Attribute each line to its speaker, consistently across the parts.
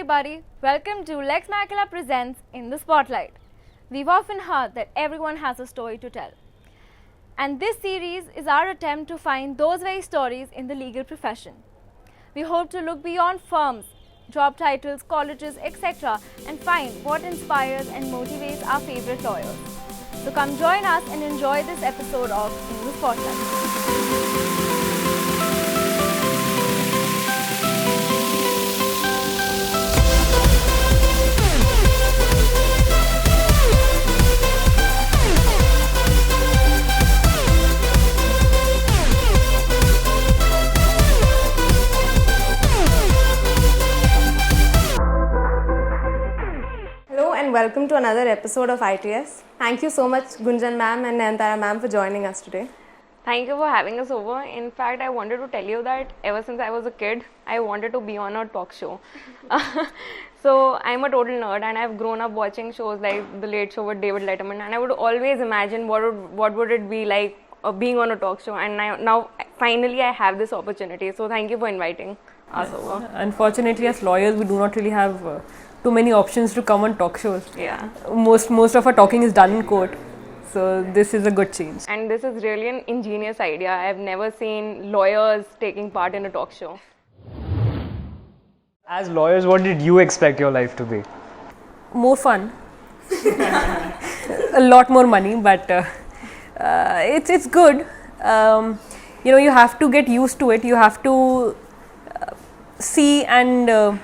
Speaker 1: everybody, welcome to Lex Macula Presents In the Spotlight. We've often heard that everyone has a story to tell. And this series is our attempt to find those very stories in the legal profession. We hope to look beyond firms, job titles, colleges, etc. and find what inspires and motivates our favorite lawyers. So come join us and enjoy this episode of In the Spotlight.
Speaker 2: Welcome to another episode of ITS. Thank you so much Gunjan ma'am and Nayantara ma'am for joining us today.
Speaker 3: Thank you for having us over. In fact, I wanted to tell you that ever since I was a kid, I wanted to be on a talk show. So I'm a total nerd and I've grown up watching shows like The Late Show with David Letterman, and I would always imagine what would it be like being on a talk show, and now finally I have this opportunity. So thank you for inviting us over.
Speaker 4: Unfortunately, as lawyers, we do not really have too many options to come on talk shows.
Speaker 3: Yeah.
Speaker 4: Most of our talking is done in court. So this is a good change.
Speaker 3: And this is really an ingenious idea. I've never seen lawyers taking part in a talk show.
Speaker 5: As lawyers, what did you expect your life to be?
Speaker 4: More fun. A lot more money, but it's good. You have to get used to it. You have to see and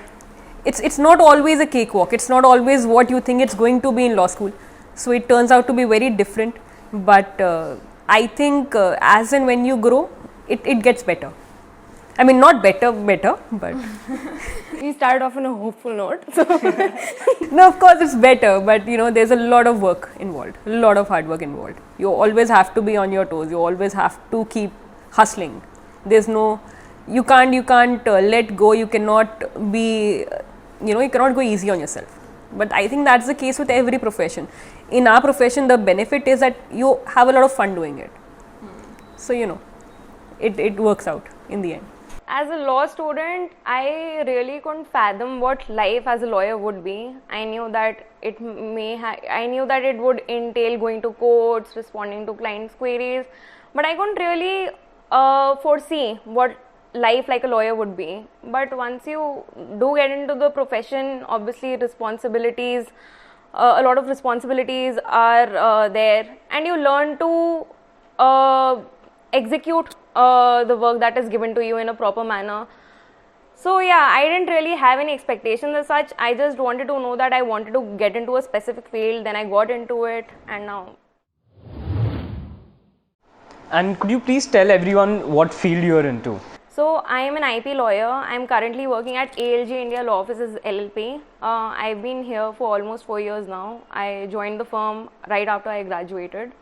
Speaker 4: it's not always a cakewalk. It's not always what you think it's going to be in law school. So it turns out to be very different. But I think as and when you grow, it gets better. I mean, not better, but...
Speaker 2: We started off on a hopeful note. So
Speaker 4: No, of course it's better, but there's a lot of work involved, a lot of hard work involved. You always have to be on your toes. You always have to keep hustling. There's no... You can't let go. You cannot be... you cannot go easy on yourself. But I think that's the case with every profession. In our profession, the benefit is that you have a lot of fun doing it. So, it works out in the end.
Speaker 3: As a law student, I really couldn't fathom what life as a lawyer would be. I knew that it would entail going to courts, responding to clients' queries, but I couldn't really foresee what life like a lawyer would be. But once you do get into the profession, obviously responsibilities, a lot of responsibilities are there, and you learn to execute the work that is given to you in a proper manner. So yeah, I didn't really have any expectations as such. I just wanted to know that I wanted to get into a specific field, then I got into it, and now.
Speaker 5: And could you please tell everyone what field you're into?
Speaker 3: So I am an IP lawyer. I'm currently working at ALG India Law Offices LLP. I've been here for almost 4 years now. I joined the firm right after I graduated.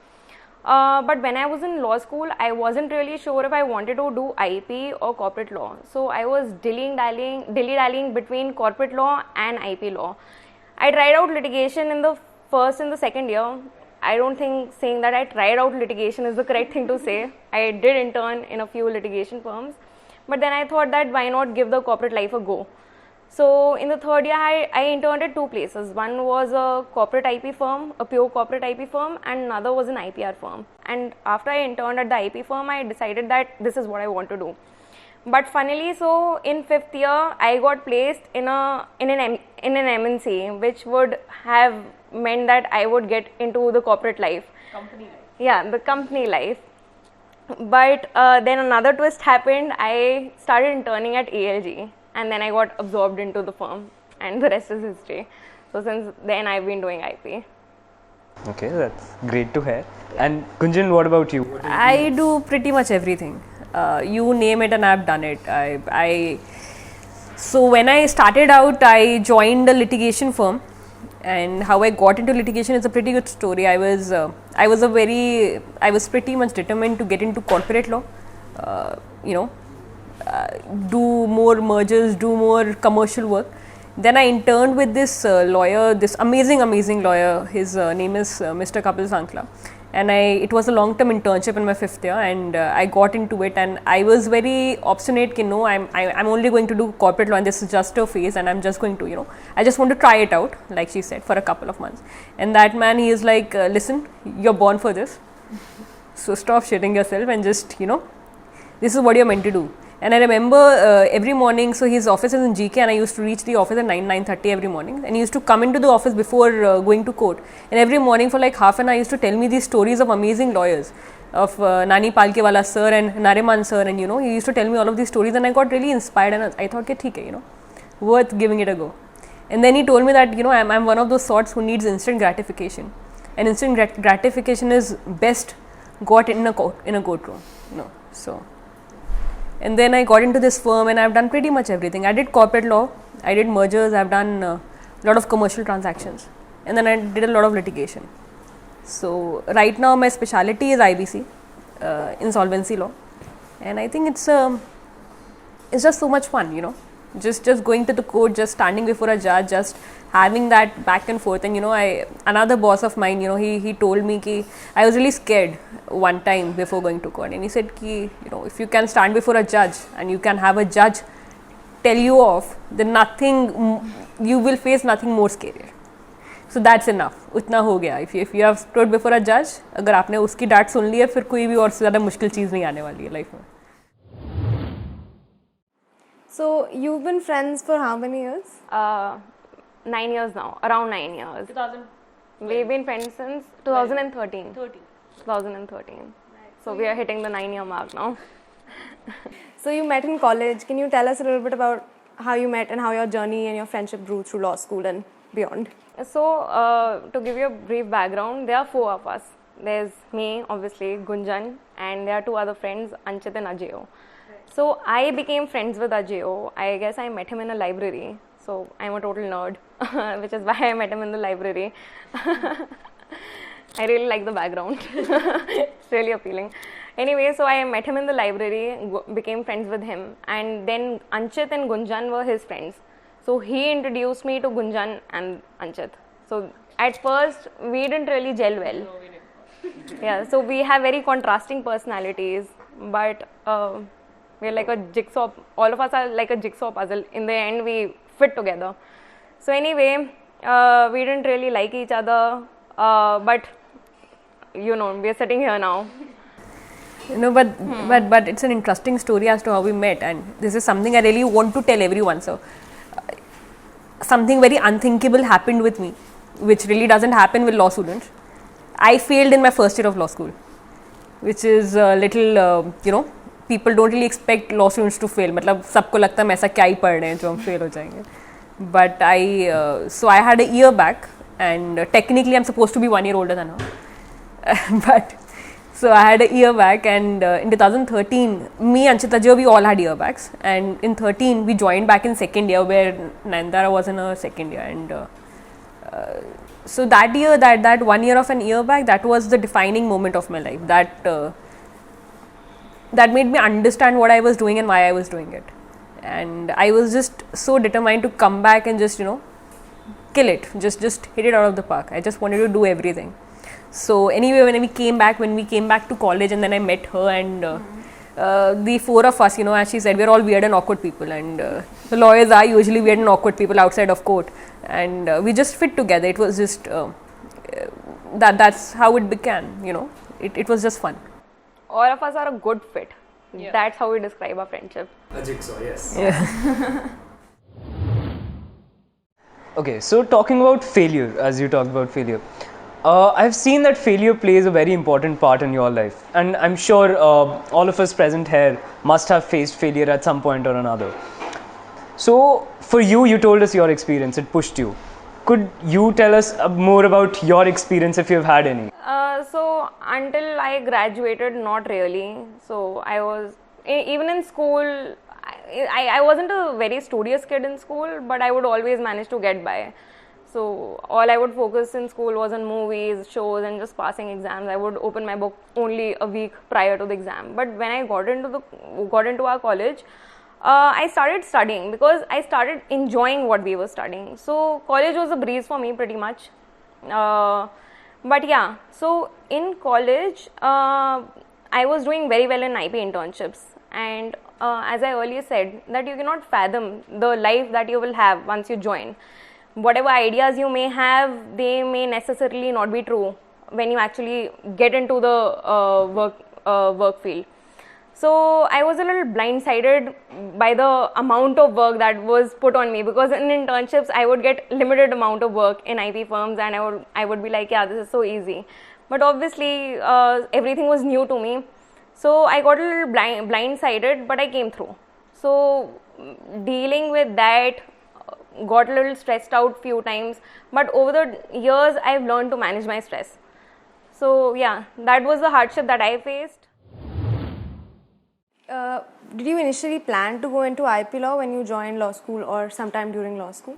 Speaker 3: But when I was in law school, I wasn't really sure if I wanted to do IP or corporate law. So I was dilly-dallying between corporate law and IP law. I tried out litigation in the first and the second year. I don't think saying that I tried out litigation is the correct thing to say. I did intern in a few litigation firms. But then I thought that why not give the corporate life a go. So in the third year, I interned at 2 places. One was a corporate IP firm, a pure corporate IP firm, and another was an IPR firm. And after I interned at the IP firm, I decided that this is what I want to do. But funnily, so in 5th year, I got placed in an MNC, which would have meant that I would get into the corporate life.
Speaker 4: Company life.
Speaker 3: Yeah, the company life. But then another twist happened. I started interning at ALG, and then I got absorbed into the firm, and the rest is history. So since then, I've been doing IP.
Speaker 5: Okay, that's great to hear. And Gunjan, what about you?
Speaker 4: I do pretty much everything. You name it and I've done it. So when I started out, I joined a litigation firm. And how I got into litigation is a pretty good story. I was pretty much determined to get into corporate law, do more mergers, do more commercial work. Then I interned with this lawyer, this amazing lawyer. His name is Mr. Kapil Sankla, and it was a long-term internship in my 5th year, and I got into it, and I was very obstinate कि no, I'm only going to do corporate law, and this is just a phase, and I'm just going to, I just want to try it out, like she said, for a couple of months. And that man, he is like, listen, you're born for this, so stop shitting yourself and just, this is what you're meant to do. And I remember every morning, so his office is in GK, and I used to reach the office at 9:30 every morning, and he used to come into the office before going to court, and every morning for like half an hour he used to tell me these stories of amazing lawyers, of Nani Palkewala sir and Nariman sir, and he used to tell me all of these stories, and I got really inspired, and I thought, okay, worth giving it a go. And then he told me that I'm one of those sorts who needs instant gratification, and instant gratification is best got in a courtroom, so. And then I got into this firm, and I've done pretty much everything. I did corporate law, I did mergers, I've done a lot of commercial transactions, and then I did a lot of litigation. So right now my specialty is IBC, insolvency law, and I think it's just so much fun, just going to the court, just standing before a judge, just having that back and forth. And another boss of mine, he told me ki I was really scared one time before going to court, and he said ki if you can stand before a judge and you can have a judge tell you off, then you will face nothing more scarier. So that's enough, उतना हो गया. If you have stood before a judge, अगर आपने उसकी डांट सुन ली है, फिर कोई भी और से ज़्यादा मुश्किल चीज़ नहीं आने वाली है लाइफ में.
Speaker 2: So you've been friends for how many years?
Speaker 3: 9 years now, around 9 years.
Speaker 4: 2000.
Speaker 3: We've been friends since 2013. 2013. So we are hitting the 9-year mark now.
Speaker 2: So you met in college. Can you tell us a little bit about how you met and how your journey and your friendship grew through law school and beyond?
Speaker 3: So to give you a brief background, there are 4 of us. There's me, obviously, Gunjan, and there are 2 other friends, Anchit and Ajayo. So I became friends with Ajayo. I guess I met him in a library. So I'm a total nerd, which is why I met him in the library. I really like the background. It's really appealing. Anyway, so I met him in the library, became friends with him, and then Anchit and Gunjan were his friends. So he introduced me to Gunjan and Anchit. So at first we didn't really gel well. No, we didn't. Yeah, so we have very contrasting personalities, but we're like a jigsaw. All of us are like a jigsaw puzzle. In the end, we fit together. So anyway, we didn't really like each other, but we're sitting here now.
Speaker 4: But it's an interesting story as to how we met, and this is something I really want to tell everyone. So something very unthinkable happened with me, which really doesn't happen with law students. I failed in my first year of law school, which is a little, people don't really expect law students to fail. मतलब सबको लगता है मैं ऐसा क्या ही पढ़ रहे हैं जो हम fail हो जाएंगे. But so I had a year back, and technically I'm supposed to be 1 year older than her. But so I had a year back, and in 2013, me and Anchit Ajayo, we all had year backs, and in 13 we joined back in second year where Nayantara was in her second year, and so that year, that 1 year of an year back, that was the defining moment of my life. That made me understand what I was doing and why I was doing it, and I was just so determined to come back and just kill it, just hit it out of the park. I just wanted to do everything. So anyway, when we came back to college, and then I met her, and the 4 of us, as she said, we're all weird and awkward people, and the lawyers are usually weird and awkward people outside of court, and we just fit together. It was just that's how it began. It was just fun.
Speaker 3: All of us are a good fit. Yeah. That's how we describe our friendship.
Speaker 5: A jigsaw, yes.
Speaker 4: Yeah.
Speaker 5: Okay, so talking about failure, as you talked about failure, I've seen that failure plays a very important part in your life, and I'm sure all of us present here must have faced failure at some point or another. So for you, you told us your experience, it pushed you. Could you tell us more about your experience if you've had any?
Speaker 3: So until I graduated, not really. So I was, even in school, I wasn't a very studious kid in school, but I would always manage to get by. So all I would focus in school was on movies, shows, and just passing exams. I would open my book only a week prior to the exam. But when I got into our college, I started studying because I started enjoying what we were studying. So college was a breeze for me pretty much. But yeah, so in college, I was doing very well in IP internships, and as I earlier said, that you cannot fathom the life that you will have once you join. Whatever ideas you may have, they may necessarily not be true when you actually get into the work field. So I was a little blindsided by the amount of work that was put on me, because in internships I would get limited amount of work in IP firms, and I would be like, yeah, this is so easy. But obviously everything was new to me, so I got a little blindsided, but I came through. So dealing with that, got a little stressed out few times, but over the years I've learned to manage my stress. So yeah, that was the hardship that I faced.
Speaker 2: Did you initially plan to go into IP law when you joined law school or sometime during law school?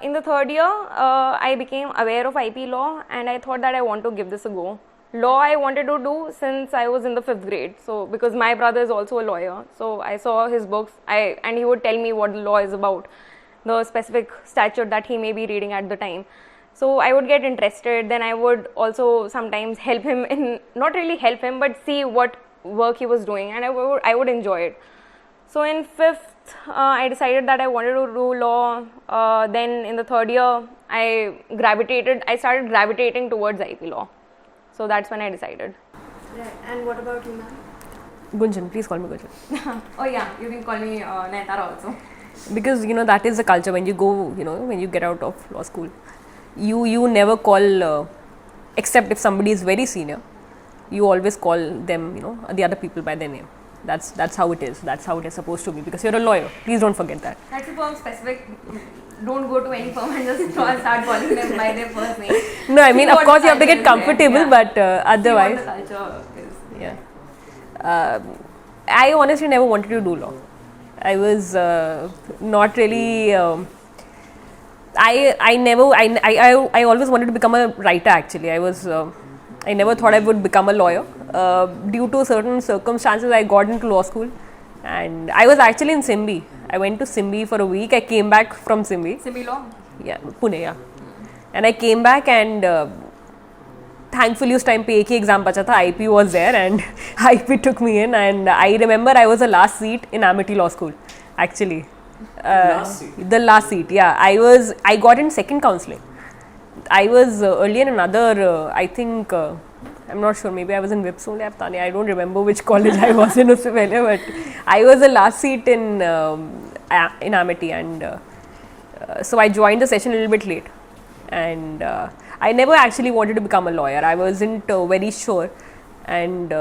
Speaker 3: In the third year, I became aware of IP law, and I thought that I want to give this a go. Law I wanted to do since I was in the 5th grade. So because my brother is also a lawyer, so I saw his books, and he would tell me what the law is about, the specific statute that he may be reading at the time. So I would get interested. Then I would also sometimes help him in, not really help him, but see what work he was doing, and I would enjoy it. So in 5th, I decided that I wanted to do law. Then in the third year, I started gravitating towards IP law. So that's when I decided.
Speaker 2: Right. And what about you, ma'am?
Speaker 4: Gunjan, please call me Gunjan.
Speaker 3: Oh yeah, you can call me Naitara also.
Speaker 4: Because that is the culture when you go, when you get out of law school. You never call, except if somebody is very senior, you always call them, the other people by their name. That's how it is. That's how it is supposed to be, because you're a lawyer. Please don't forget that.
Speaker 3: That's a firm specific. Don't go to any firm and just start calling them by their first name.
Speaker 4: No, I mean, of course you have to get comfortable, but otherwise.
Speaker 3: See what the culture is.
Speaker 4: Yeah. I honestly never wanted to do law. I was not really. I always wanted to become a writer. Actually, I never thought I would become a lawyer. Due to certain circumstances, I got into law school, and I was actually in Simbi. I went to Simbi for a week. I came back from Simbi.
Speaker 3: Simbi law?
Speaker 4: Yeah, Pune, yeah. And I came back, and thankfully उस time पे एक ही exam बचा था. IP was there, and IP took me in. And I remember I was the last seat in Amity Law School, actually. The last seat, yeah. I got in second counselling. I was earlier in another, I think, I'm not sure, maybe I was in Whips only, I don't remember which college I was in, but I was the last seat in Amity, and so I joined the session a little bit late, and I never actually wanted to become a lawyer. I wasn't very sure, and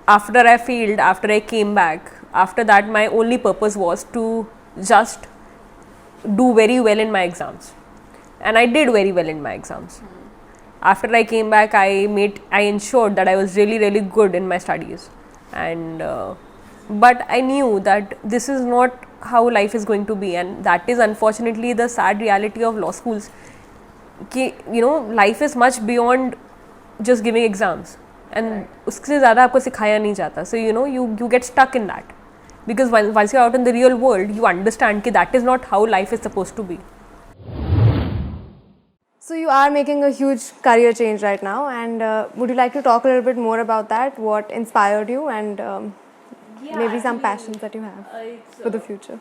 Speaker 4: after I failed, after I came back, after that my only purpose was to just do very well in my exams. And I did very well in my exams. After I came back, I ensured that I was really, really good in my studies. And but I knew that this is not how life is going to be, and that is unfortunately the sad reality of law schools. Life is much beyond just giving exams, and उससे ज़्यादा आपको सिखाया नहीं जाता. So you get stuck in that, because once you're out in the real world, you understand that that is not how life is supposed to be.
Speaker 2: So you are making a huge career change right now, and would you like to talk a little bit more about that? What inspired you, and maybe some passions that you have for the future?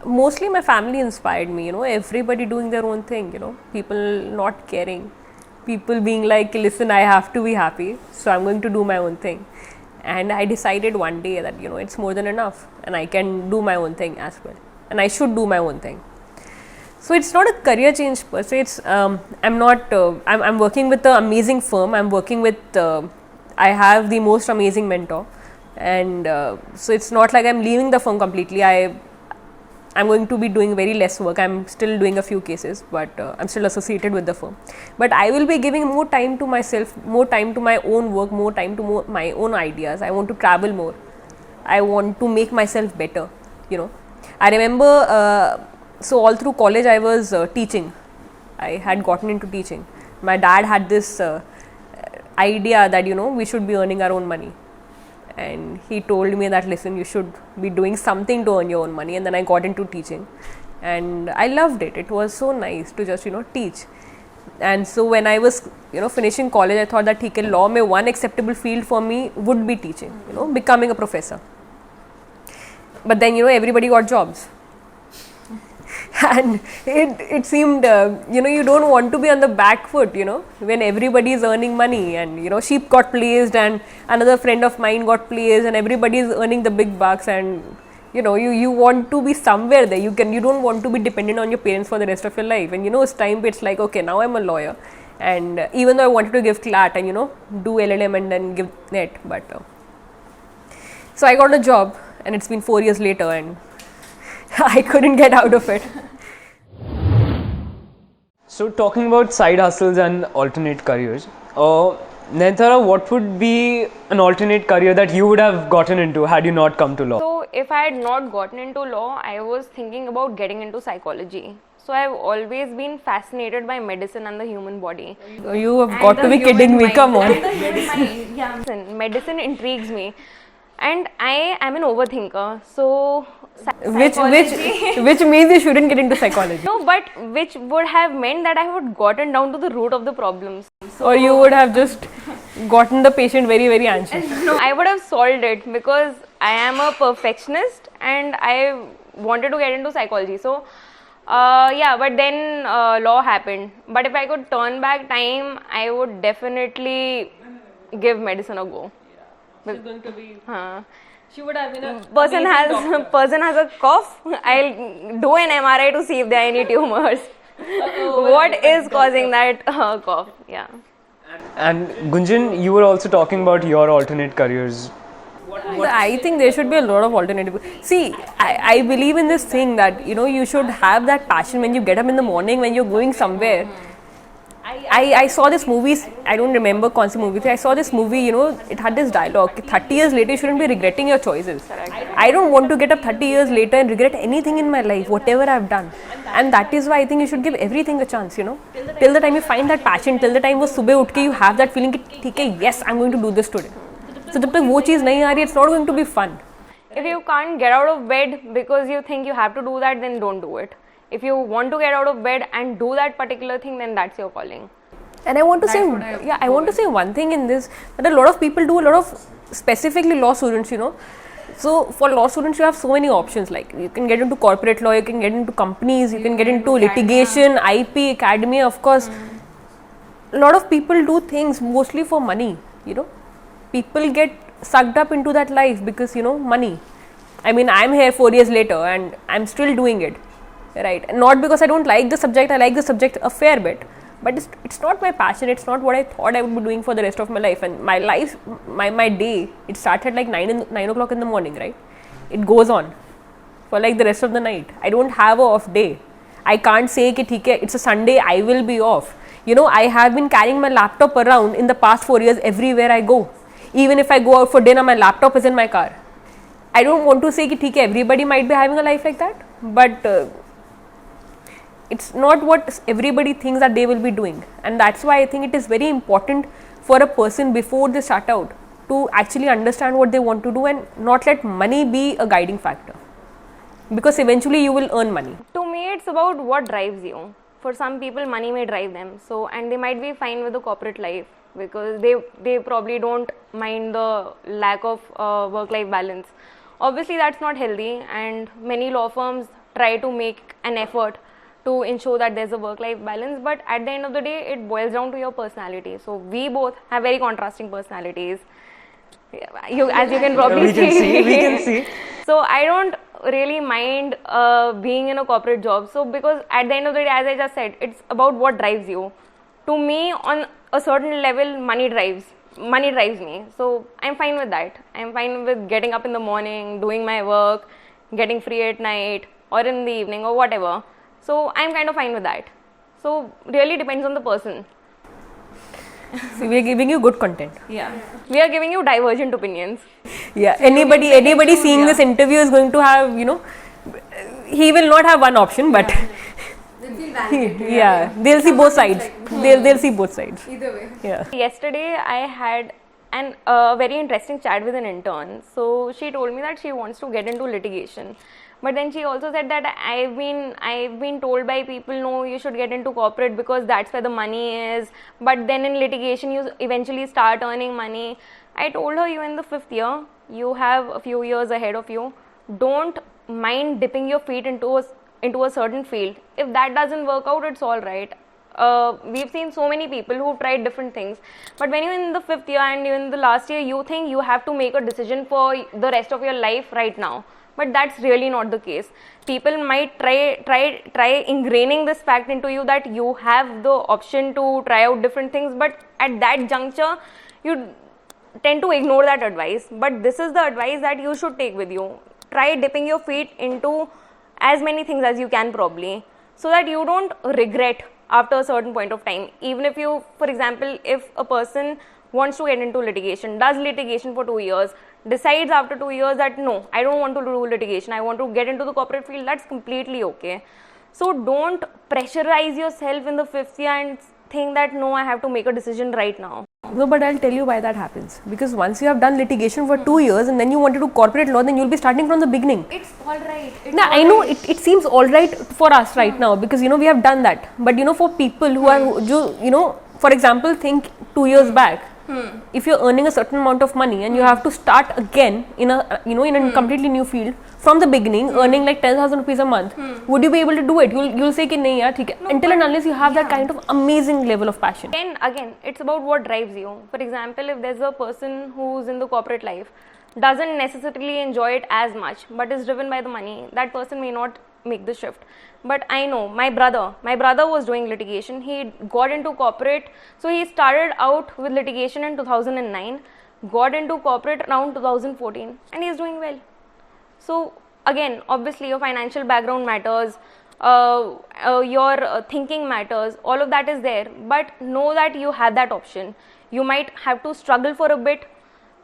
Speaker 4: Mostly my family inspired me, everybody doing their own thing, people not caring, people being like, listen, I have to be happy, so I'm going to do my own thing. And I decided one day that, it's more than enough, and I can do my own thing as well, and I should do my own thing. So it's not a career change per se. It's I'm working with an amazing firm. I'm working with I have the most amazing mentor, and so it's not like I'm leaving the firm completely. I'm going to be doing very less work. I'm still doing a few cases, but I'm still associated with the firm. But I will be giving more time to myself, more time to my own work, more time to my own ideas. I want to travel more. I want to make myself better. I remember. So all through college I was teaching. I had gotten into teaching. My dad had this idea that we should be earning our own money, and he told me that, listen, you should be doing something to earn your own money. And then I got into teaching, and I loved it. It was so nice to just teach. And so when I was, finishing college, I thought that theek hai, law mein one acceptable field for me would be teaching, becoming a professor. But then, everybody got jobs. And it seemed, you don't want to be on the back foot, when everybody is earning money. And, Sheep got placed and another friend of mine got placed and everybody is earning the big bucks. And, you want to be somewhere there. You don't want to be dependent on your parents for the rest of your life. And, it's time, it's like, okay, now I'm a lawyer. And even though I wanted to give CLAT and, do LLM and then give NET. But, so I got a job and it's been 4 years later and I couldn't get out of it.
Speaker 5: So talking about side hustles and alternate careers, Nayanthara, what would be an alternate career that you would have gotten into had you not come to law?
Speaker 3: So if I had not gotten into law, I was thinking about getting into psychology. So I've always been fascinated by medicine and the human body.
Speaker 4: You have got to be kidding me, come on.
Speaker 3: Medicine intrigues me. And I am an overthinker, so
Speaker 4: Which means you shouldn't get into psychology.
Speaker 3: no, but which would have meant that I would gotten down to the root of the problems.
Speaker 4: Or you would have just gotten the patient very, very anxious.
Speaker 3: No, I would have solved it because I am a perfectionist and I wanted to get into psychology. So, yeah, but then law happened. But if I could turn back time, I would definitely give medicine a go.
Speaker 4: She's going to be.
Speaker 3: Huh.
Speaker 4: She would have been a
Speaker 3: Person has a cough. I'll do an MRI to see if there are any tumors. What is causing that cough? Yeah.
Speaker 5: And Gunjan, you were also talking about your alternate careers.
Speaker 4: I think there should be a lot of alternative. See, I believe in this thing that you should have that passion when you get up in the morning when you're going somewhere. I saw this movie, I don't remember concept movie. I saw this movie, it had this dialogue, 30 years later you shouldn't be regretting your choices. I don't want to get up 30 years later and regret anything in my life, whatever I've done. And that is why I think you should give everything a chance, Till the time you find that passion, till the time wo subah utke you have that feeling that, yes, I'm going to do this today. So jab tak wo cheez nahi aa rahi, it's not going to be fun.
Speaker 3: If you can't get out of bed because you think you have to do that, then don't do it. If you want to get out of bed and do that particular thing, then that's your calling.
Speaker 4: And I want to say one thing in this, that a lot of people do, a lot of specifically law students, So for law students, you have so many options. Like you can get into corporate law, you can get into companies, you can get into litigation, IP, academia, of course. A lot of people do things mostly for money, People get sucked up into that life because, money. I mean, I'm here 4 years later and I'm still doing it. Right, not because I don't like the subject, I like the subject a fair bit, but it's not my passion, it's not what I thought I would be doing for the rest of my life. And my life, my day, it starts at like 9 o'clock in the morning, right? It goes on for like the rest of the night. I don't have a off day. I can't say ki theek hai, it's a Sunday, I will be off. I have been carrying my laptop around in the past 4 years everywhere I go. Even if I go out for dinner, my laptop is in my car. I don't want to say ki theek hai, everybody might be having a life like that, but it's not what everybody thinks that they will be doing. And that's why I think it is very important for a person before they start out to actually understand what they want to do and not let money be a guiding factor, because eventually you will earn money.
Speaker 3: To me, it's about what drives you. For some people, money may drive them, and they might be fine with the corporate life because they probably don't mind the lack of work-life balance. Obviously, that's not healthy, and many law firms try to make an effort to ensure that there's a work-life balance, but at the end of the day, it boils down to your personality. So we both have very contrasting personalities. As you can probably
Speaker 5: we can see.
Speaker 3: So I don't really mind being in a corporate job. So because at the end of the day, as I just said, it's about what drives you. To me, on a certain level, money drives me. So I'm fine with that. I'm fine with getting up in the morning, doing my work, getting free at night or in the evening or whatever. So I'm kind of fine with that. So really depends on the person.
Speaker 4: So we are giving you good content.
Speaker 3: Yeah. We are giving you divergent opinions.
Speaker 4: Yeah. Anybody seeing this interview is going to have, he will not have one option, but they'll see both sides. They'll see both sides.
Speaker 2: Either way.
Speaker 4: Yeah.
Speaker 3: Yesterday I had a very interesting chat with an intern. So she told me that she wants to get into litigation. But then she also said that I've been told by people, no, you should get into corporate because that's where the money is. But then in litigation, you eventually start earning money. I told her, you're in the 5th year, you have a few years ahead of you. Don't mind dipping your feet into a certain field. If that doesn't work out, it's all right. We've seen so many people who've tried different things, but when you're in the 5th year and you're in the last year, you think you have to make a decision for the rest of your life right now. But that's really not the case. People might try ingraining this fact into you that you have the option to try out different things, but at that juncture, you tend to ignore that advice. But this is the advice that you should take with you. Try dipping your feet into as many things as you can probably, so that you don't regret after a certain point of time. Even if you, for example, if a person wants to get into litigation, does litigation for 2 years, decides after 2 years that no, I don't want to do litigation, I want to get into the corporate field, that's completely okay. So don't pressurize yourself in the 5th year and think that no, I have to make a decision right now.
Speaker 4: No, but I'll tell you why that happens. Because once you have done litigation for 2 years and then you want to do corporate law, then you'll be starting from the beginning.
Speaker 3: It's alright.
Speaker 4: Now, I know it seems alright for us right now because we have done that. But for people who are, for example, think 2 years back. If you're earning a certain amount of money and you have to start again in a in a completely new field from the beginning, earning like 10,000 rupees a month, would you be able to do it? You'll say ki nahi yaar, theek hai. Until and unless you have that kind of amazing level of passion.
Speaker 3: And again, it's about what drives you. For example, if there's a person who's in the corporate life, doesn't necessarily enjoy it as much, but is driven by the money, that person may not make the shift. But I know my brother was doing litigation. He got into corporate. So he started out with litigation in 2009, got into corporate around 2014, and he's doing well. So again, obviously your financial background matters, your thinking matters, all of that is there, but know that you have that option. You might have to struggle for a bit.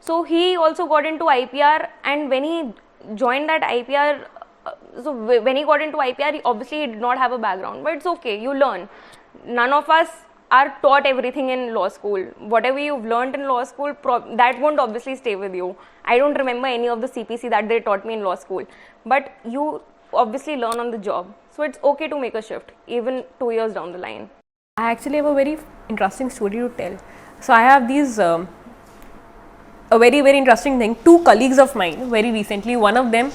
Speaker 3: So he also got into IPR, and when he joined that IPR, so when he got into IPR, he did not have a background, but it's okay, you learn. None of us are taught everything in law school. Whatever you've learned in law school, that won't obviously stay with you. I don't remember any of the CPC that they taught me in law school, but you obviously learn on the job. So it's okay to make a shift, even 2 years down the line.
Speaker 4: I actually have a very interesting story to tell. So I have these, a very, very interesting thing. 2 colleagues of mine, very recently, one of them,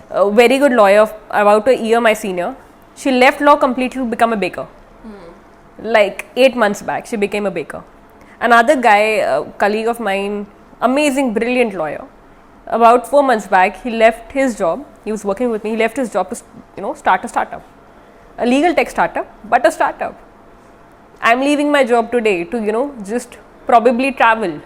Speaker 4: a very good lawyer, about a year my senior, she left law completely to become a baker. Like 8 months back, she became a baker. Another guy, a colleague of mine, amazing, brilliant lawyer. About 4 months back, he left his job. He was working with me. He left his job to, start a startup, a legal tech startup, but a startup. I'm leaving my job today to, just probably travel.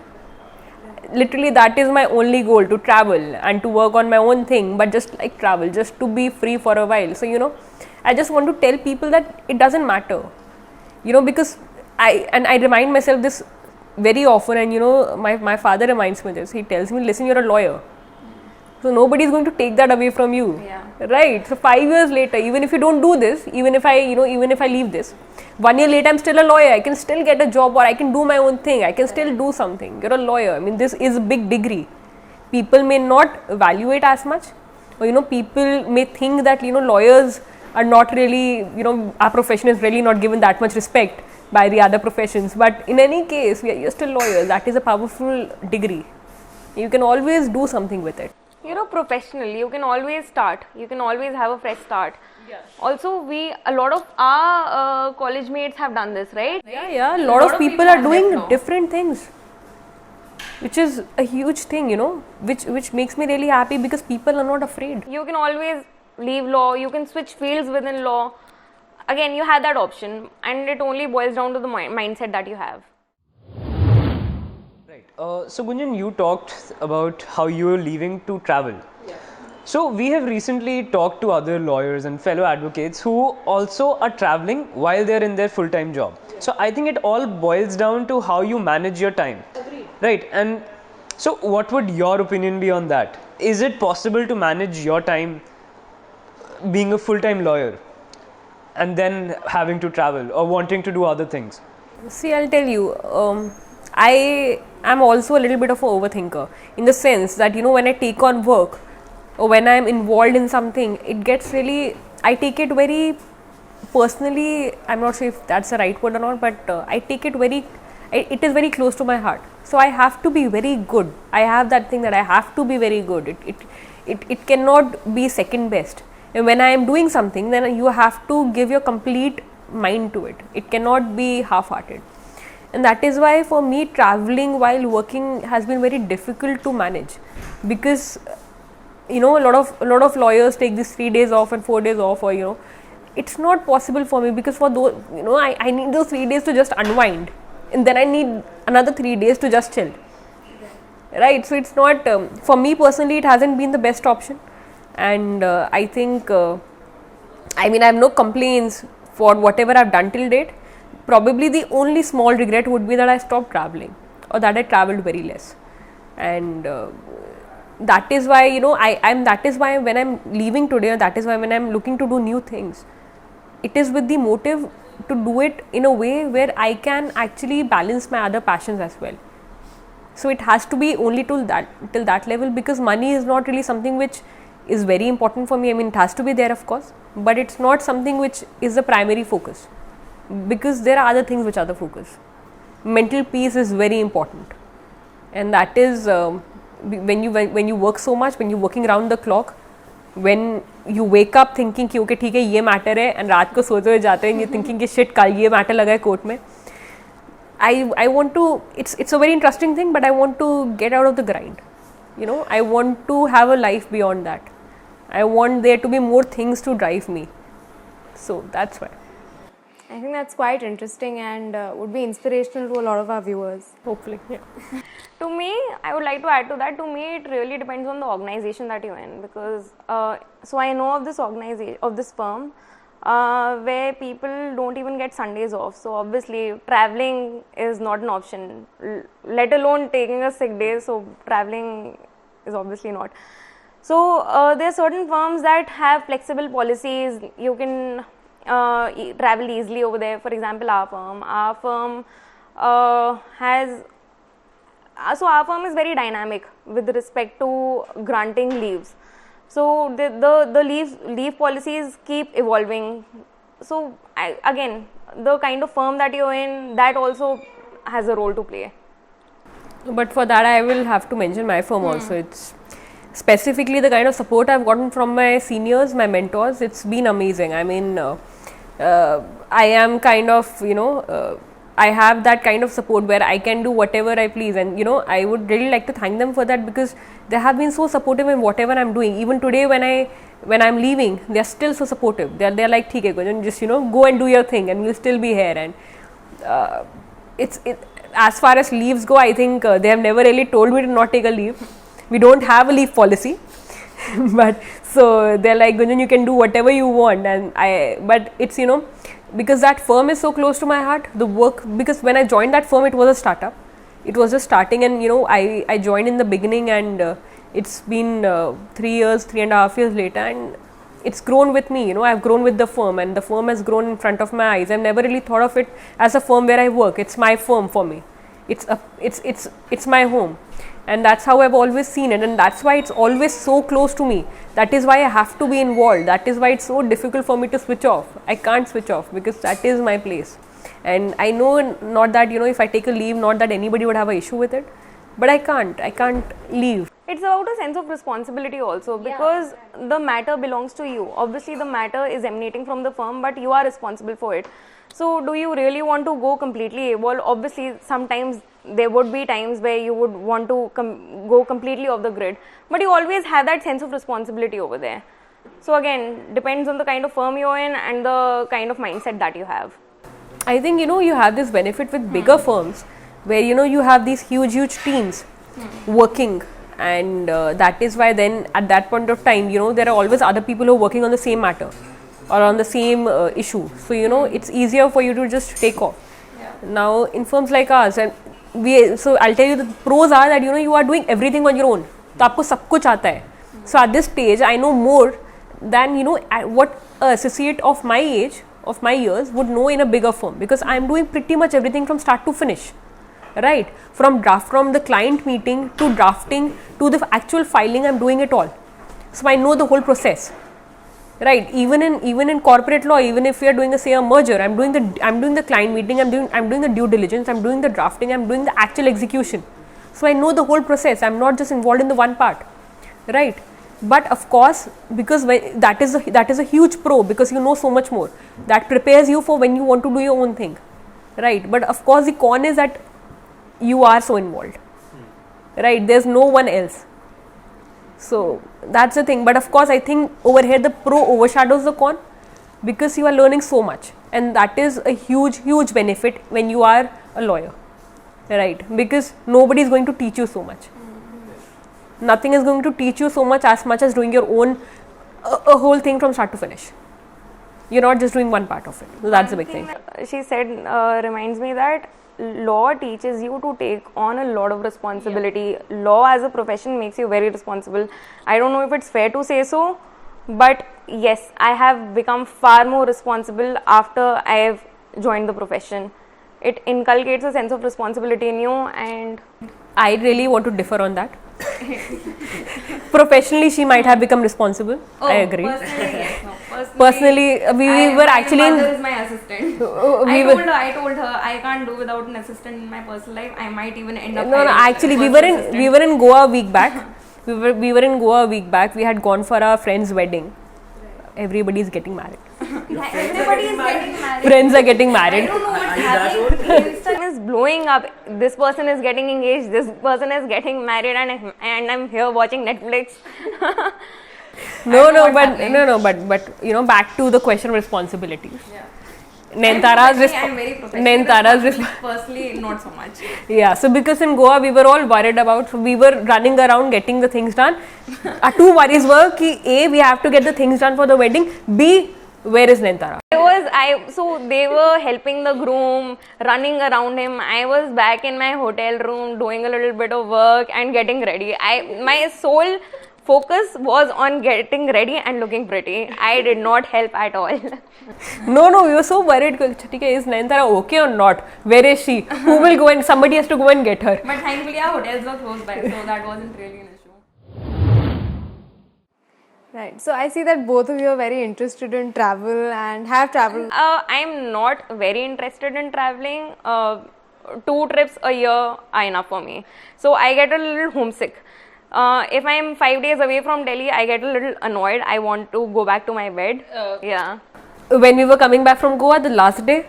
Speaker 4: Literally, that is my only goal, to travel and to work on my own thing, but just like travel, just to be free for a while. So, I just want to tell people that it doesn't matter. Because I remind myself this very often, and my father reminds me this. He tells me, listen, you're a lawyer, so nobody is going to take that away from you, right? So 5 years later, even if you don't do this, even if I leave this, 1 year later I'm still a lawyer, I can still get a job, or I can do my own thing, I can still do something. You're a lawyer. I mean, this is a big degree. People may not value it as much, or people may think that lawyers are not really, our profession is really not given that much respect by the other professions. But in any case, we are still lawyers. That is a powerful degree. You can always do something with it.
Speaker 3: Professionally, you can always start. You can always have a fresh start. Also, a lot of our college mates have done this, right?
Speaker 4: Yeah. A lot of people are doing different things, which is a huge thing, which makes me really happy because people are not afraid.
Speaker 3: You can always leave law, you can switch fields within law. Again, you have that option, and it only boils down to the mindset that you have.
Speaker 5: Right. So Gunjan, you talked about how you were leaving to travel. So we have recently talked to other lawyers and fellow advocates who also are traveling while they're in their full-time job. So I think it all boils down to how you manage your time. Agreed. Right. And so what would your opinion be on that? Is it possible to manage your time being a full-time lawyer and then having to travel or wanting to do other things?
Speaker 4: See, I'll tell you, I am also a little bit of an overthinker, in the sense that when I take on work, or when I'm involved in something, it gets really, I take it very personally. I'm not sure if that's the right word or not, but I take it very, it is very close to my heart. So I have to be very good. I have that thing that I have to be very good. It cannot be second best. And when I am doing something, then you have to give your complete mind to it. It cannot be half-hearted. And that is why for me traveling while working has been very difficult to manage, because a lot of lawyers take these 3 days off and 4 days off, or it's not possible for me, because for those I need those 3 days to just unwind, and then I need another 3 days to just chill, right? So it's not for me personally, it hasn't been the best option. And I think I have no complaints for whatever I've done till date. Probably the only small regret would be that I stopped traveling, or that I traveled very less. And that is why that is why when I'm leaving today, or that is why when I'm looking to do new things, it is with the motive to do it in a way where I can actually balance my other passions as well. So it has to be only till that level, because money is not really something which is very important for me. It has to be there, of course, but it's not something which is the primary focus, because there are other things which are the focus. Mental peace is very important, and that is when you work so much, when you're working around the clock, when you wake up thinking कि okay ठीक है ये matter है, and रात को सोते हुए जाते हैं ये thinking कि shit कल ये matter लगा है कोर्ट में. I want to, it's a very interesting thing, but I want to get out of the grind. I want to have a life beyond that. I want there to be more things to drive me. So that's why.
Speaker 2: I think that's quite interesting and would be inspirational to a lot of our viewers.
Speaker 4: Hopefully, yeah.
Speaker 3: To me, I would like to add to that, to me it really depends on the organization that you're in, because so I know of this organization, of this firm, where people don't even get Sundays off. So obviously traveling is not an option, let alone taking a sick day. So traveling is obviously not. So there are certain firms that have flexible policies. You can travel easily over there. For example, our firm has, so our firm is very dynamic with respect to granting leaves. So the leave policies keep evolving. So again, the kind of firm that you're in, that also has a role to play.
Speaker 4: But for that I will have to mention my firm also. It's specifically the kind of support I've gotten from my seniors, my mentors. It's been amazing. I am kind of, I have that kind of support where I can do whatever I please, and I would really like to thank them for that, because they have been so supportive in whatever I'm doing. Even today when I'm leaving, they're still so supportive. They're like, "ठीक है, Gunjan, just go and do your thing, and you'll still be here." And as far as leaves go, I think they have never really told me to not take a leave. We don't have a leave policy, but so they're like, "Gunjan, you can do whatever you want." And but it's because that firm is so close to my heart, the work, because when I joined that firm, it was a startup. It was just starting, and I joined in the beginning, and it's been 3.5 years later, and it's grown with me. I've grown with the firm, and the firm has grown in front of my eyes. I've never really thought of it as a firm where I work. It's my firm for me. It's my home, and that's how I've always seen it, and that's why it's always so close to me. That is why I have to be involved. That is why it's so difficult for me to switch off. I can't switch off, because that is my place. And I know, not that if I take a leave, not that anybody would have an issue with it, but I can't leave.
Speaker 3: It's about a sense of responsibility also, because the matter belongs to you. Obviously the matter is emanating from the firm, but you are responsible for it. So do you really want to go completely AWOL? Obviously sometimes there would be times where you would want to go completely off the grid, but you always have that sense of responsibility over there. So again, depends on the kind of firm you're in and the kind of mindset that you have.
Speaker 4: I think you have this benefit with bigger firms, where you have these huge teams working, and that is why then at that point of time there are always other people who are working on the same matter or on the same issue. So it's easier for you to just take off. Now in firms like ours, and so I'll tell you, the pros are that you are doing everything on your own. तो आपको सब कुछ आता है. So at this stage I know more than what an associate of my age, of my years, would know in a bigger firm, because I am doing pretty much everything from start to finish, right? From the client meeting to drafting to the actual filing, I'm doing it all. so I know the whole process. Right, even in corporate law, even if we are doing a merger, I'm doing the client meeting, I'm doing the due diligence, I'm doing the drafting, I'm doing the actual execution. So I know the whole process. I'm not just involved in the one part, right? But of course, because that is a huge pro, because you know so much more. That prepares you for when you want to do your own thing, right? But of course, the con is that you are so involved, right? There's no one else. So that's the thing. But of course, I think over here the pro overshadows the con, because you are learning so much, and that is a huge benefit when you are a lawyer, right? Because nobody is going to teach you so much. Nothing is going to teach you so much as doing your own a whole thing from start to finish. You're not just doing one part of it. So that's the big thing.
Speaker 3: She said reminds me that law teaches you to take on a lot of responsibility. Law as a profession makes you very responsible. I don't know if it's fair to say so, but yes, I have become far more responsible after I have joined the profession. It inculcates a sense of responsibility in you, and
Speaker 4: I really want to differ on that. Professionally, she might have become responsible. I agree.
Speaker 6: Personally, yes. No.
Speaker 4: Personally, we were actually
Speaker 6: my
Speaker 4: in.
Speaker 6: mother is my assistant. I told her I can't do without an assistant in my personal life. I might even end up.
Speaker 4: No, actually, we were in Goa a week back. We were in Goa a week back. We had gone for our friend's wedding. Everybody is getting married.
Speaker 6: Everybody is getting married.
Speaker 4: Friends are getting married.
Speaker 6: I don't know what's happening.
Speaker 3: Instagram is blowing up. This person is getting engaged. This person is getting married, and I'm here watching Netflix.
Speaker 4: But you know, back to the question of responsibilities.
Speaker 6: Yeah.
Speaker 4: Nayantara's
Speaker 6: I'm very professional. Personally, not so much.
Speaker 4: Yeah, so because in Goa we were all worried about, we were running around getting the things done. Our two worries were ki A, we have to get the things done for the wedding, B, where is Nayantara?
Speaker 3: So they were helping the groom, running around him. I was back in my hotel room doing a little bit of work and getting ready. My sole focus was on getting ready and looking pretty. I did not help at all.
Speaker 4: No, we were so worried. Is Nayantara okay or not? Where is she? Who will go and somebody has to go and get her.
Speaker 6: But thankfully our hotels were close by, so that wasn't really an issue.
Speaker 2: Right. So I see that both of you are very interested in travel and have traveled.
Speaker 3: I'm not very interested in traveling. 2 trips a year are enough for me. So I get a little homesick. If I'm 5 days away from Delhi, I get a little annoyed. I want to go back to my bed. Yeah.
Speaker 4: When we were coming back from Goa the last day,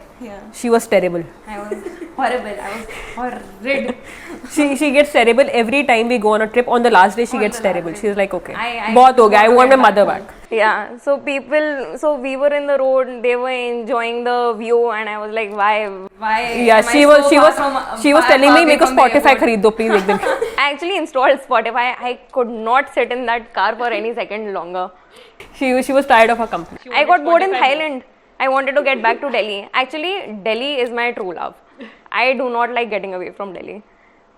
Speaker 4: she was terrible.
Speaker 6: I was horrible. I was horrid.
Speaker 4: She gets terrible every time we go on a trip. On the last day, she gets terrible. She's like, okay,
Speaker 6: I
Speaker 4: bahut ho gaya. I want my mother back.
Speaker 3: Yeah, so we were in the road, they were enjoying the view, and I was like, why?
Speaker 4: Yeah, she was telling me, make a Spotify khareed do please ek din.
Speaker 3: I actually installed Spotify. I could not sit in that car for any second longer.
Speaker 4: She was tired of her company.
Speaker 3: I got bored in Thailand. I wanted to get back to Delhi. Actually, Delhi is my true love. I do not like getting away from Delhi.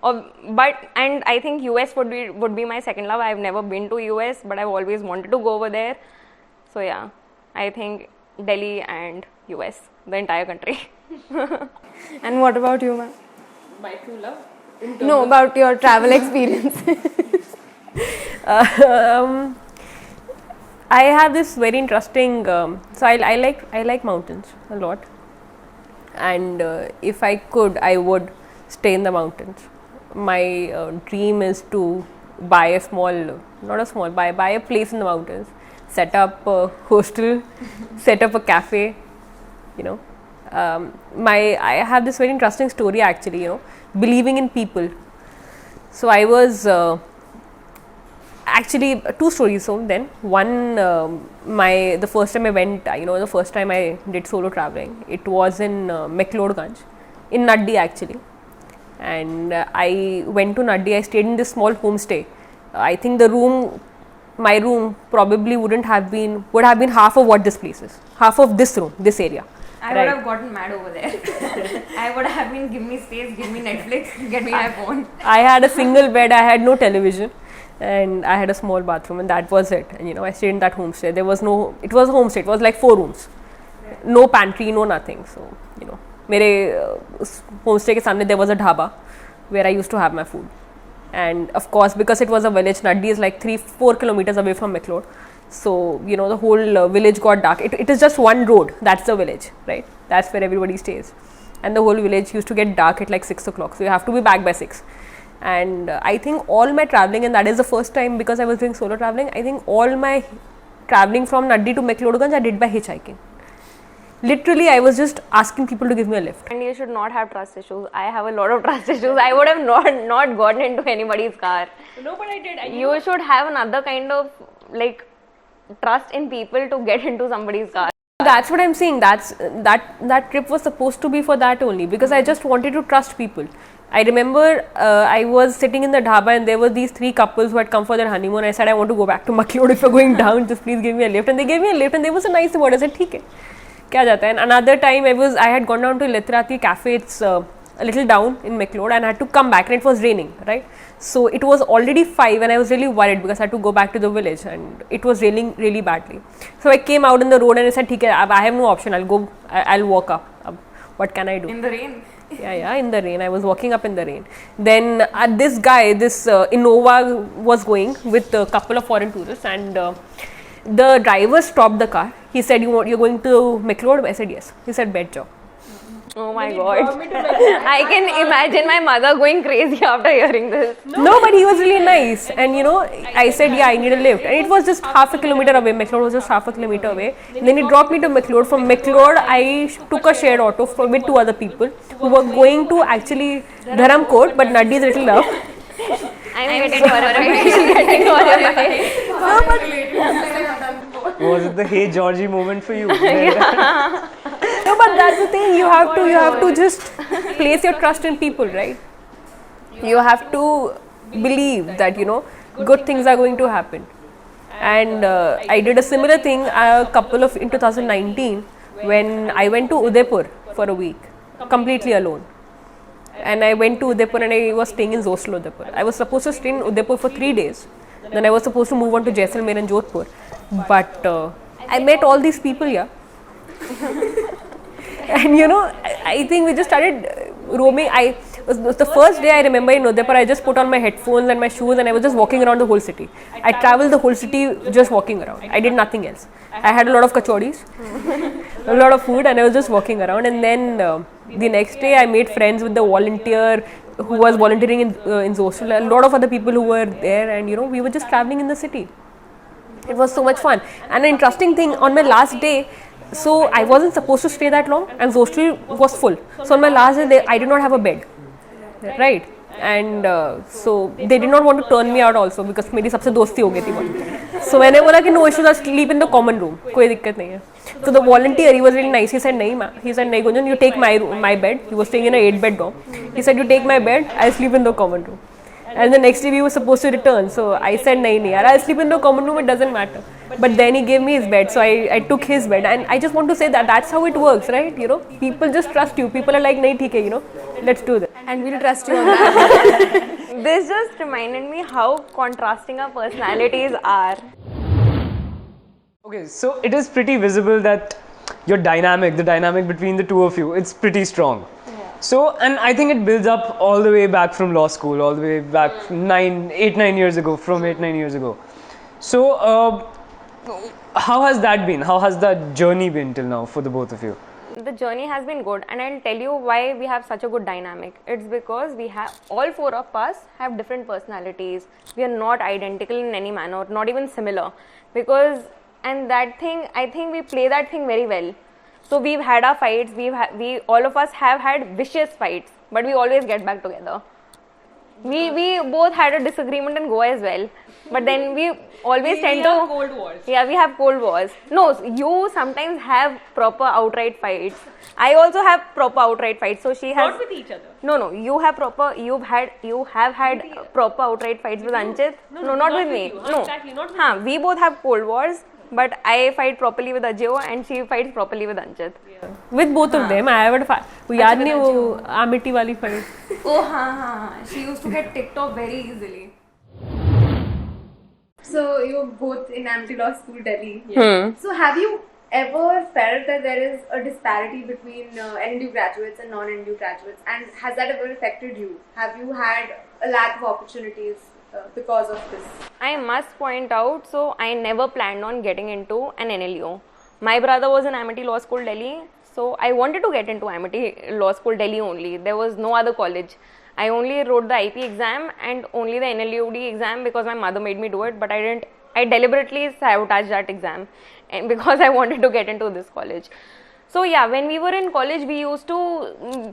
Speaker 3: And I think US would be my second love. I've never been to US, but I've always wanted to go over there. So yeah, I think Delhi and US, the entire country.
Speaker 2: And what about you, ma'am?
Speaker 4: My true love?
Speaker 2: No, about your travel experience.
Speaker 4: I have this very interesting. So I like mountains a lot, and if I could, I would stay in the mountains. My dream is to buy a place in the mountains, set up a hostel, set up a cafe. You know, I have this very interesting story actually. You know, believing in people. So I was. Actually, 2 stories. So then, one, the first time I went, the first time I did solo traveling, it was in McLeodganj, in Naddi actually. And I went to Naddi. I stayed in this small homestay. I think my room probably would have been half of what this place is, half of this room, this area.
Speaker 6: I would have gotten mad over there. I would have been, give me space, give me Netflix, get me my phone.
Speaker 4: I had a single bed. I had no television. And I had a small bathroom, and that was it. And I stayed in that homestay. It was a homestay. It was like 4 rooms, no pantry, no nothing. So मेरे homestay के सामने there was a dhaba where I used to have my food, And of course, because it was a village, Naddi is like 3-4 kilometers away from McLeod. So, you know, the whole village got dark. It is just one road, that's the village, right? That's where everybody stays. And the whole village used to get dark at like 6 o'clock. So, you have to be back by 6. And I think all my traveling, and that is the first time because I was doing solo traveling, I think all my traveling from Naddi to McLeodganj I did by hitchhiking. Literally, I was just asking people to give me a lift.
Speaker 3: And you should not have trust issues. I have a lot of trust issues. I would have not gotten into anybody's car.
Speaker 4: No, but I did.
Speaker 3: You should have another kind of like trust in people to get into somebody's car.
Speaker 4: That's what I'm saying. That trip was supposed to be for that only, because I just wanted to trust people. I remember I was sitting in the dhaba and there were these 3 couples who had come for their honeymoon. I said, I want to go back to McLeod. If you're going down, just please give me a lift. And they gave me a lift and there was a nice word. I said, "ठीक है, क्या जाता है?" And another time I had gone down to Litrati Cafe. It's a little down in McLeod, and I had to come back and it was raining, right? So it was already 5 and I was really worried because I had to go back to the village and it was raining really badly. So I came out in the road and I said, "ठीक है, I have no option. I'll walk up. What can I do?"
Speaker 6: In the rain.
Speaker 4: Yeah, in the rain. I was walking up in the rain. Then this guy, this Innova was going with a couple of foreign tourists, and the driver stopped the car. He said, "You're going to McLeod?" I said, "Yes." He said, "Bet job."
Speaker 3: Oh my god. I can imagine my mother going crazy after hearing this.
Speaker 4: No, but he was really nice. And you know, I said, "Yeah, I need a lift." And it was just half a kilometer away. McLeod was just half a kilometer away. And then he dropped me to McLeod. From McLeod, I took a shared auto with 2 other people who were going to actually Dharamkot, but Naddi is a little up.
Speaker 3: I'm getting horrified.
Speaker 5: Was it the Hey Georgie moment for you?
Speaker 4: No, but that's the thing. You have to just place your trust in people, right? You have to believe that, you know, good things are going to happen. And I did a similar thing in 2019 when I went to Udaipur for a week, completely alone. And I went to Udaipur and I was staying in Zostel, Udaipur. I was supposed to stay in Udaipur for 3 days. Then I was supposed to move on to Jaisalmer and Jodhpur. But I met all these people here. And you know, I think we just started roaming. The first day I remember in Udaipur, I just put on my headphones and my shoes and I was just walking around the whole city. I traveled the whole city just walking around. I did nothing else. I had a lot of kachoris, a lot of food, and I was just walking around. And then the next day I made friends with the volunteer who was volunteering in Zostel. A lot of other people who were there, and you know, we were just traveling in the city. It was so much fun. And an interesting thing, on my last day, so I wasn't supposed to stay that long and Zostel was full. So on my last day, I did not have a bed, right? And so they did not want to turn me out also because मेरी सबसे दोस्ती हो गई थी बहुत. So मैंने बोला कि no issues, I'll sleep in the common room, कोई दिक्कत नहीं है. So the volunteer, he was really nice. He said नहीं Gunjan, you take my bed. He was staying in a 8-bed dorm. He said, "You take my bed, I'll sleep in the common room." And the next day we were supposed to return. So I said, "Nahi, I'll sleep in the common room, it doesn't matter." But then he gave me his bed, so I took his bed. And I just want to say that that's how it works, right? You know, people just trust you. People are like, "Nahi, theek hai, you know, let's do this."
Speaker 2: And we'll trust you on that.
Speaker 3: This just reminded me how contrasting our personalities are.
Speaker 5: Okay, so it is pretty visible that your dynamic, the dynamic between the two of you, it's pretty strong. So, and I think it builds up all the way back from law school, all the way back 8-9 years ago, from 8-9 years ago. So, how has that been? How has that journey been till now for the both of you?
Speaker 3: The journey has been good, and I'll tell you why we have such a good dynamic. It's because we have, all 4 of us have different personalities. We are not identical in any manner, not even similar. Because, and that thing, I think we play that thing very well. So we've had our fights, we all of us have had vicious fights, but we always get back together. We both had a disagreement in Goa as well, but then we always tend to...
Speaker 4: cold wars.
Speaker 3: Yeah, we have cold wars. No, you sometimes have proper outright fights. I also have proper outright fights, so she has...
Speaker 4: Not with each other.
Speaker 3: No, you have had proper outright fights with Anchit. No, not with me. No,
Speaker 4: exactly, not with
Speaker 3: we both have cold wars. But I fight properly with Ajay and she fights properly with Anchit.
Speaker 4: With both of them, I haven't fight. वो याद नहीं वो Amity वाली fight.
Speaker 6: Oh, she used to get ticked off very easily.
Speaker 2: So you were both in Amity Law School, Delhi. So have you ever felt that there is a disparity between NLU graduates and non-NLU graduates, and has that ever affected you? Have you had a lack of opportunities because of this?
Speaker 3: I must point out, so I never planned on getting into an NLU. My brother was in Amity Law School, Delhi, so I wanted to get into Amity Law School, Delhi only. There was no other college. I only wrote the IP exam and only the NLUD exam because my mother made me do it, but I didn't. I deliberately sabotaged that exam and because I wanted to get into this college. So yeah, when we were in college, we used to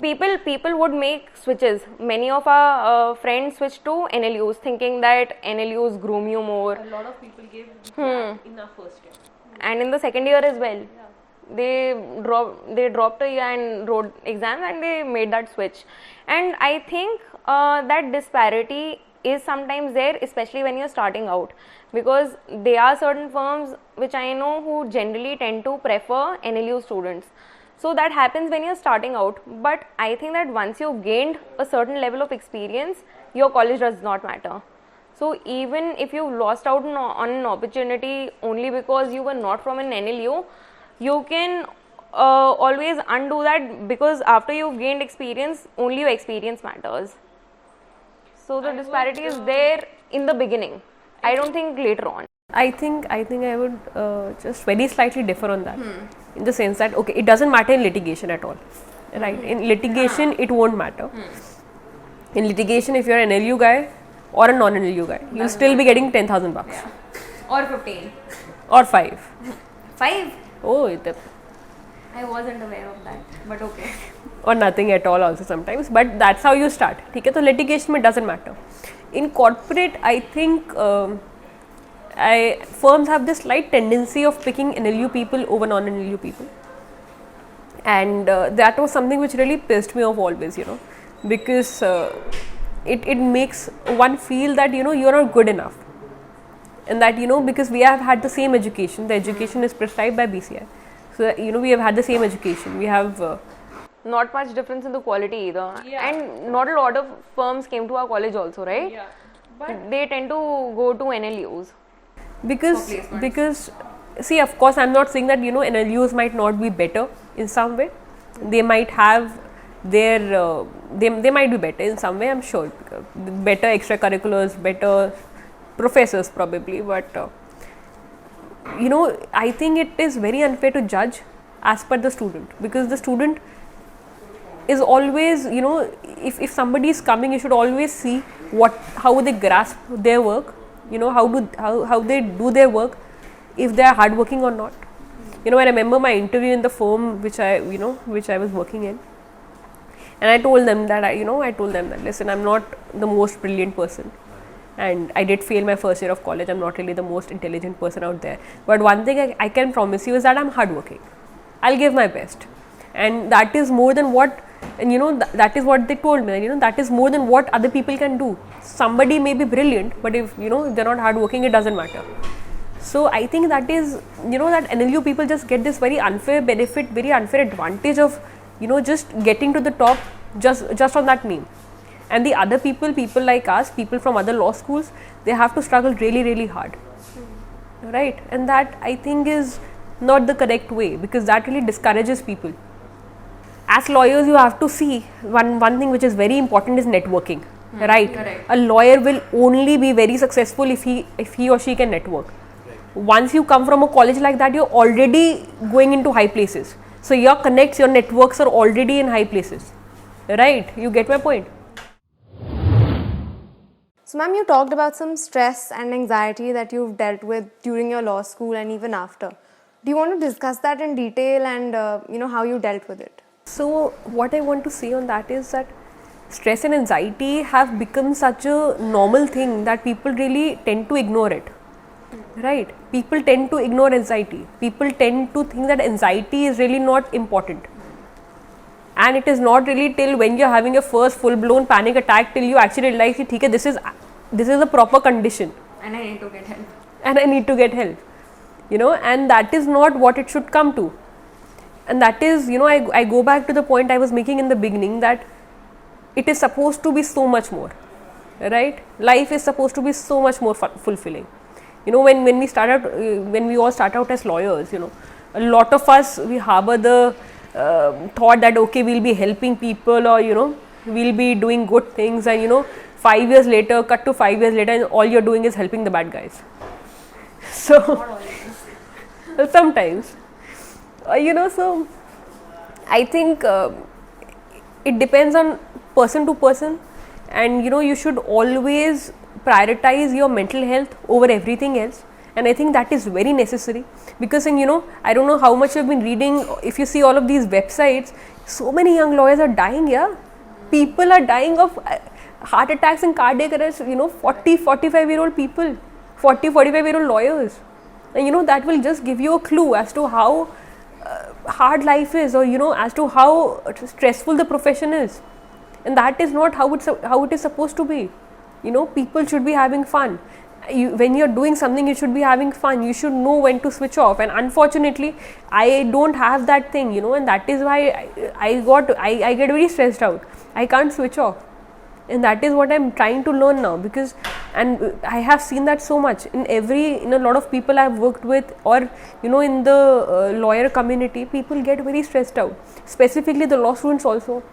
Speaker 3: people would make switches. Many of our friends switched to NLUs, thinking that NLUs groom you more.
Speaker 4: A lot of people gave in our first year.
Speaker 3: And in the second year as well. They dropped a year and wrote exams and they made that switch. And I think that disparity is sometimes there, especially when you're starting out, because there are certain firms which I know who generally tend to prefer NLU students. So that happens when you're starting out, but I think that once you've gained a certain level of experience, your college does not matter. So even if you lost out on an opportunity only because you were not from an NLU, you can always undo that, because after you've gained experience, only your experience matters. So the disparity is there in the beginning. I don't think later on.
Speaker 4: I think I would just very slightly differ on that, in the sense that okay, it doesn't matter in litigation at all, right? In litigation, it won't matter. In litigation, if you're an NLU guy or a non-NLU guy, you'll still be getting $10,000
Speaker 6: Or 15.
Speaker 4: or 5.
Speaker 6: 5?
Speaker 4: Oh,
Speaker 6: I wasn't aware of that, but okay.
Speaker 4: or nothing at all also sometimes, but that's how you start. ठीक है, तो litigation में doesn't matter. In corporate, I think firms have this slight tendency of picking NLU people over non-NLU people, and that was something which really pissed me off always, because it makes one feel that you're not good enough, and that because we have had the same education, the education is prescribed by BCI, so we have had the same education, we have
Speaker 3: Not much difference in the quality either, and not a lot of firms came to our college also, right? But they tend to go to NLUs
Speaker 4: because see, of course, I'm not saying that NLUs might not be better in some way. They might have their they might be better in some way, I'm sure, better extracurriculars, better professors probably, but I think it is very unfair to judge as per the student, because the student is always, if somebody is coming, you should always see how they grasp their work, how they do their work, if they are hardworking or not. I remember my interview in the firm which I was working in, and I told them that listen, I'm not the most brilliant person, and I did fail my first year of college. I'm not really the most intelligent person out there, but one thing I can promise you is that I'm hardworking. I'll give my best, and that is more than what. And that is what they told me, that is more than what other people can do. Somebody may be brilliant, but if they're not hardworking, it doesn't matter. So I think that is that NLU people just get this very unfair benefit, very unfair advantage of just getting to the top just on that name. And the other people like us, people from other law schools, they have to struggle really, really hard, right? And that I think is not the correct way, because that really discourages people. As lawyers, you have to see one thing which is very important is networking, right?
Speaker 6: Correct.
Speaker 4: A lawyer will only be very successful if he or she can network. Once you come from a college like that, you're already going into high places. So your connects, your networks are already in high places, right? You get my point?
Speaker 2: So ma'am, you talked about some stress and anxiety that you've dealt with during your law school and even after. Do you want to discuss that in detail and how you dealt with it?
Speaker 4: So what I want to say on that is that stress and anxiety have become such a normal thing that people really tend to ignore it, right? People tend to ignore anxiety. People tend to think that anxiety is really not important, and it is not really till when you're having your first full-blown panic attack till you actually realize that this is a proper condition
Speaker 6: And I need to get help.
Speaker 4: And that is not what it should come to. And that is, I go back to the point I was making in the beginning, that it is supposed to be so much more, right? Life is supposed to be so much more fulfilling. When we all start out as lawyers, A lot of us, we harbor the thought that okay, we'll be helping people, or we'll be doing good things, and 5 years later, cut to 5 years later, and all you're doing is helping the bad guys. So sometimes, so I think it depends on person to person, and you should always prioritize your mental health over everything else. And I think that is very necessary, because I don't know how much you've been reading. If you see all of these websites, so many young lawyers are dying. Yeah, people are dying of heart attacks and cardiac arrests. 40, 45-year-old people, 40, 45-year-old lawyers, and that will just give you a clue as to how hard life is, or as to how stressful the profession is. And that is not how it is supposed to be. People should be having fun. When you're doing something, you should be having fun. You should know when to switch off. And unfortunately, I don't have that thing, and that is why I get very stressed out. I can't switch off. And that is what I'm trying to learn now, because I have seen that so much in a lot of people I've worked with, or in the lawyer community. People get very stressed out, specifically the law students also.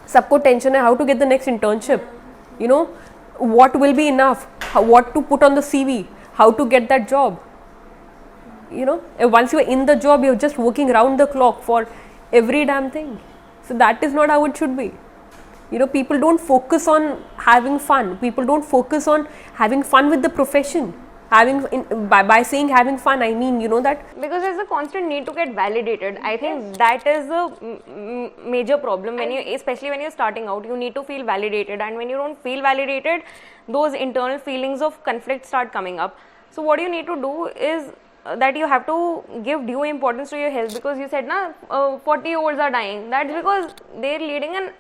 Speaker 4: Sabko tension hai how to get the next internship, what will be enough, what to put on the CV, how to get that job. Once you are in the job, you're just working round the clock for every damn thing. So that is not how it should be. People don't focus on having fun. People don't focus on having fun with the profession. By saying having fun, I mean that
Speaker 3: because there's a constant need to get validated. I think that is a major problem especially when you're starting out. You need to feel validated, and when you don't feel validated, those internal feelings of conflict start coming up. So what you need to do is that you have to give due importance to your health, because you said 40-year-olds are dying. That's because they're leading an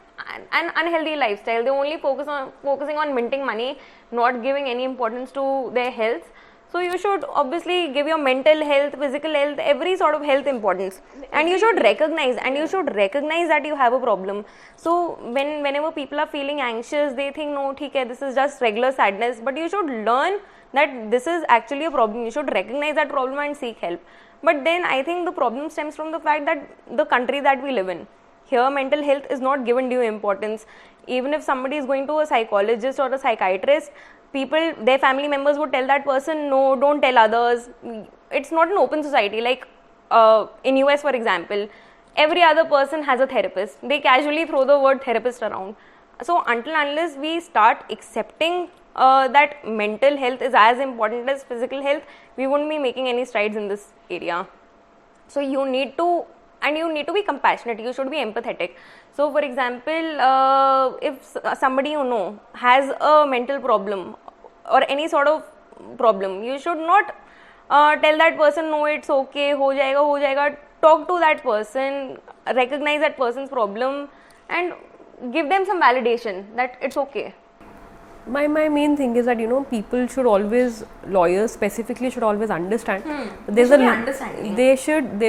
Speaker 3: unhealthy lifestyle. They only focusing on minting money, not giving any importance to their health. So you should obviously give your mental health, physical health, every sort of health importance, and you should recognize that you have a problem. So whenever people are feeling anxious, they think no, theek hai, this is just regular sadness, but you should learn that this is actually a problem. You should recognize that problem and seek help. But then I think the problem stems from the fact that the country that we live in, here mental health is not given due importance. Even if somebody is going to a psychologist or a psychiatrist, their family members would tell that person, no, don't tell others. It's not an open society. Like in US, for example, every other person has a therapist. They casually throw the word therapist around. So unless we start accepting that mental health is as important as physical health, we won't be making any strides in this area. So you need to be compassionate. You should be empathetic. So for example, if somebody has a mental problem or any sort of problem, you should not tell that person, no, it's okay, ho jayega. Talk to that person, recognize that person's problem, and give them some validation that it's okay.
Speaker 4: My main thing is that people should always, lawyers specifically, should always understand there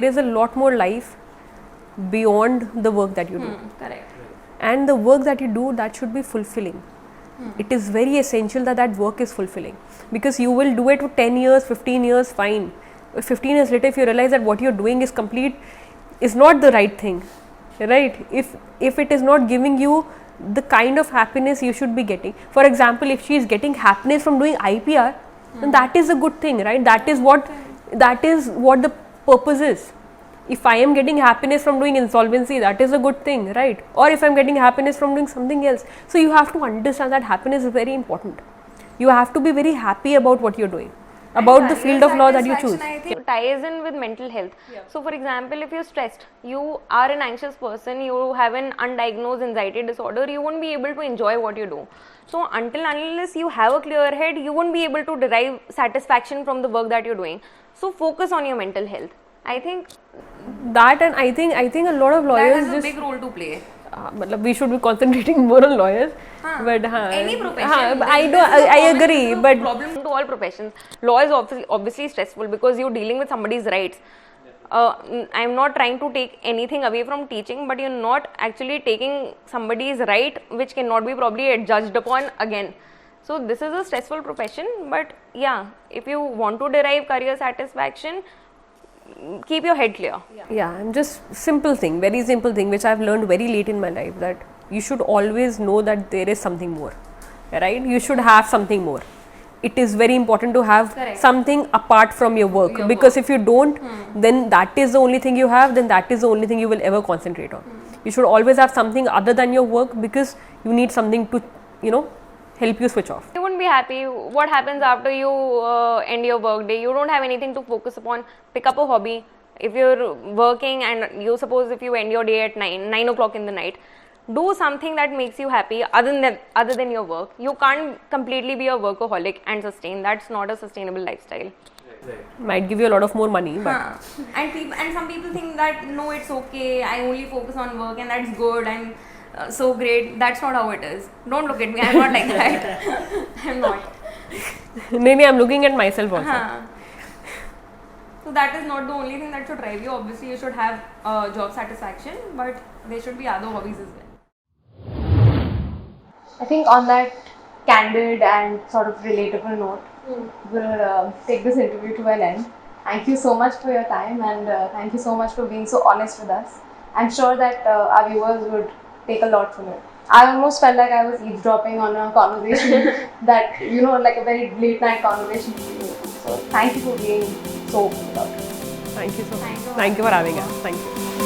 Speaker 4: is a lot more life beyond the work that you do.
Speaker 6: Correct.
Speaker 4: And the work that you do, that should be fulfilling. It is very essential that work is fulfilling, because you will do it for 10 years, 15 years, fine. 15 years later, if you realize that what you're doing is not the right thing, right? If it is not giving you the kind of happiness you should be getting. For example, if she is getting happiness from doing IPR, then that is a good thing, right? That is what the purpose is. If I am getting happiness from doing insolvency, that is a good thing, right? Or if I am getting happiness from doing something else. So you have to understand that happiness is very important. You have to be very happy about what you're doing, about the field of law that you choose.
Speaker 3: I think it ties in with mental health. Yeah. So for example, if you're stressed, you are an anxious person, you have an undiagnosed anxiety disorder, you won't be able to enjoy what you do. So unless you have a clear head, you won't be able to derive satisfaction from the work that you're doing. So focus on your mental health. I think
Speaker 4: that, and I think a lot of lawyers
Speaker 6: that has a big role to play.
Speaker 4: We should be concentrating more on lawyers, but
Speaker 6: any profession.
Speaker 4: I agree, but
Speaker 3: problem to all professions. Law is obviously stressful because you're dealing with somebody's rights. I'm not trying to take anything away from teaching, but you're not actually taking somebody's right, which cannot be probably judged upon again. So this is a stressful profession, but yeah, if you want to derive career satisfaction, keep your head clear.
Speaker 4: Yeah, I'm just simple thing, very simple thing, which I've learned very late in my life, that you should always know that there is something more, right? You should have something more. It is very important to have something apart from your work, because if you don't, then that is the only thing you have, then that is the only thing you will ever concentrate on. You should always have something other than your work, because you need something to, help you switch off.
Speaker 3: You wouldn't be happy. What happens after you end your work day? You don't have anything to focus upon. Pick up a hobby. If you're working and you suppose if you end your day at 9 o'clock in the night, do something that makes you happy other than your work. You can't completely be a workaholic and sustain. That's not a sustainable lifestyle.
Speaker 4: Might give you a lot of more money, but
Speaker 6: And some people think that no, it's okay, I only focus on work and that's good, I'm so great. That's not how it is. Don't look at me, I'm not like that. I'm not.
Speaker 4: maybe I'm looking at myself also.
Speaker 6: So that is not the only thing that should drive you. Obviously you should have job satisfaction, but there should be other hobbies as well.
Speaker 2: I think on that candid and sort of relatable note, we'll take this interview to an end. Thank you so much for your time, and thank you so much for being so honest with us. I'm sure that our viewers would take a lot from it. I almost felt like I was eavesdropping on a conversation that, like a very late night conversation. So thank you for being so open about it.
Speaker 4: Thank you so much. Thank you for having us. Thank you.